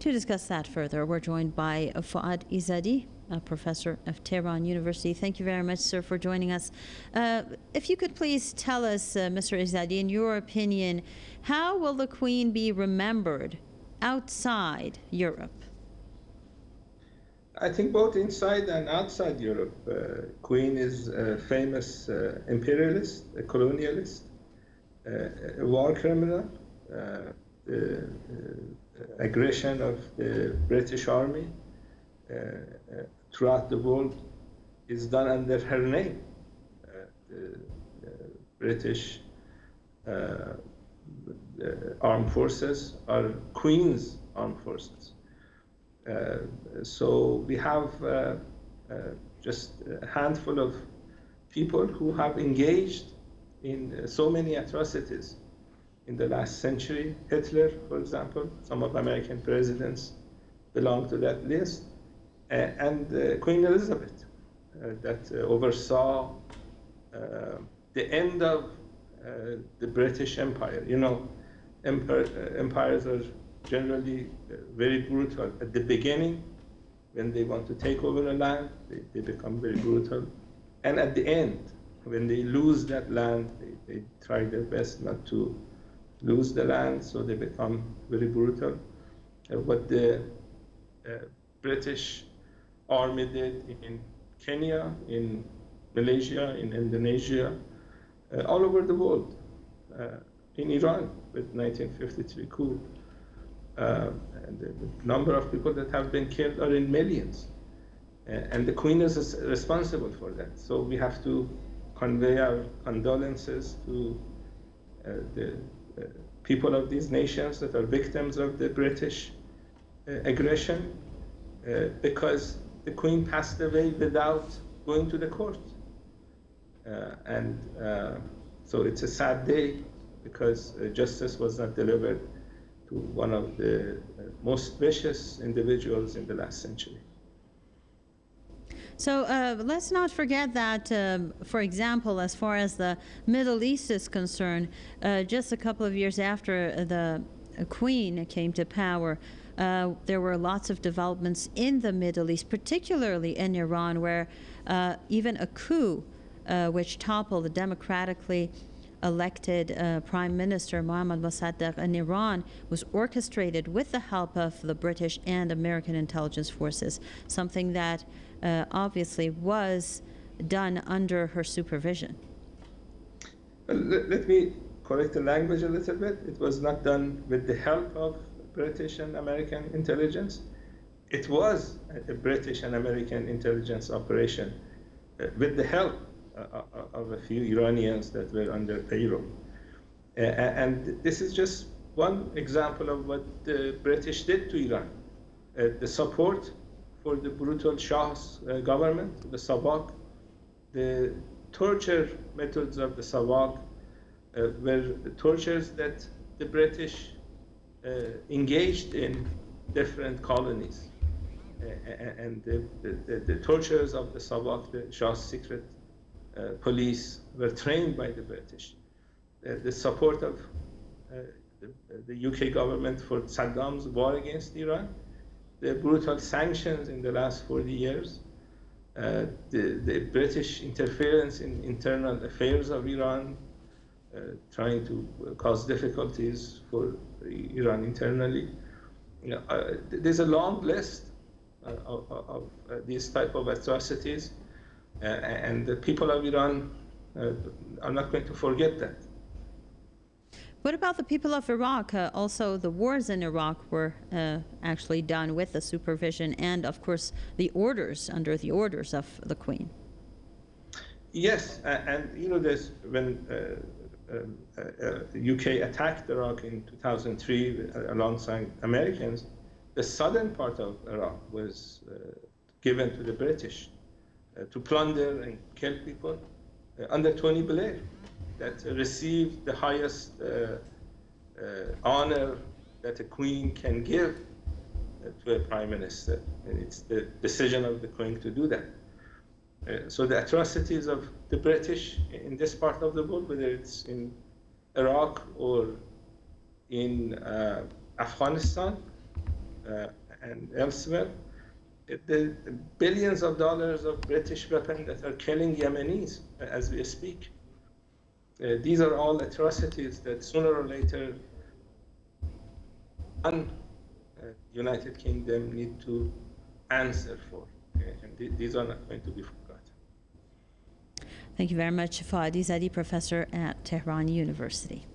To discuss that further, we're joined by Fuad Izadi, a professor of Tehran University. Thank you very much, sir, for joining us. If you could please tell us, Mr. Izadi, in your opinion, how will the Queen be remembered outside Europe? I think both inside and outside Europe. Queen is a famous imperialist, a colonialist, a war criminal. The aggression of the British Army throughout the world is done under her name. The British armed forces are Queen's armed forces. So we have just a handful of people who have engaged in so many atrocities in the last century. Hitler, for example, some of American presidents belong to that list, and Queen Elizabeth that oversaw the end of the British Empire. You know, empires are generally very brutal. At the beginning, when they want to take over a land, they become very brutal. And at the end, when they lose that land, they try their best not to lose the land, so they become very brutal. What the British Army did in Kenya, in Malaysia, in Indonesia, all over the world, in Iran with 1953 coup. And the number of people that have been killed are in millions. And the Queen is responsible for that. So we have to convey our condolences to the people of these nations that are victims of the British aggression, because the Queen passed away without going to the court. So it's a sad day because justice was not delivered to one of the most vicious individuals in the last century. So let's not forget that, for example, as far as the Middle East is concerned, just a couple of years after the Queen came to power, there were lots of developments in the Middle East, particularly in Iran, where even a coup, which toppled the democratically elected Prime Minister Mohammad Mossadegh in Iran, was orchestrated with the help of the British and American intelligence forces, something that obviously was done under her supervision. Let me correct the language a little bit. It was not done with the help of British and American intelligence. It was a British and American intelligence operation with the help of a few Iranians that were under payroll. And this is just one example of what the British did to Iran. The support for the brutal Shah's government, the Sabak, the torture methods of the Sabak were tortures that the British engaged in different colonies. And the tortures of the Sabak, the Shah's secret police, were trained by the British. The support of the UK government for Saddam's war against Iran, the brutal sanctions in the last 40 years, the British interference in internal affairs of Iran, trying to cause difficulties for Iran internally. There's a long list of these type of atrocities, and the people of Iran are not going to forget that. What about the people of Iraq? Also, the wars in Iraq were actually done with the supervision and, of course, the orders, under the orders of the Queen. Yes, and you know this, when the UK attacked Iraq in 2003 alongside Americans, the southern part of Iraq was given to the British to plunder and kill people under Tony Blair, that received the highest honor that a queen can give to a prime minister. And it's the decision of the Queen to do that. So the atrocities of the British in this part of the world, whether it's in Iraq or in Afghanistan, and elsewhere. The billions of dollars of British weapons that are killing Yemenis as we speak. These are all atrocities that sooner or later United Kingdom need to answer for. And these are not going to be forgotten. Thank you very much, Fadi Zadi, professor at Tehran University.